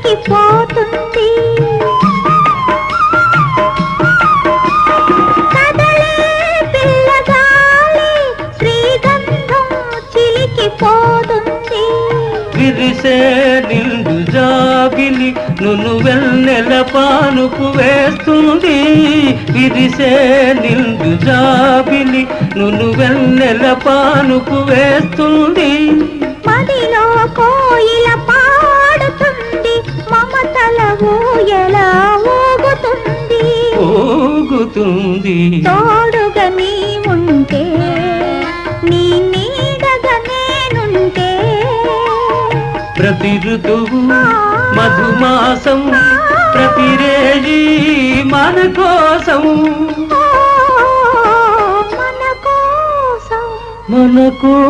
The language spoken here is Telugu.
చిలికిపోతుంది కదలే పిల్లగాలి శ్రీగంధం చిలికిపోతుంది విరిసే నిండు జాబిలి నును వెన్నెల పానుపు వేస్తుంది విరిసే నిండు జాబిలి నును వెన్నెల పానుపు వేస్తుంది మదిలో కోయిల పాడుతుంది మమతల ఊయల ఊగుతుంది ఊగుతుంది తోడుగా నీ ఉంటే నీ నీడగా నేనుంటే ప్రతి ఋతువు మధుమాసం ప్రతిరేజీ మన కోసం మన కోసం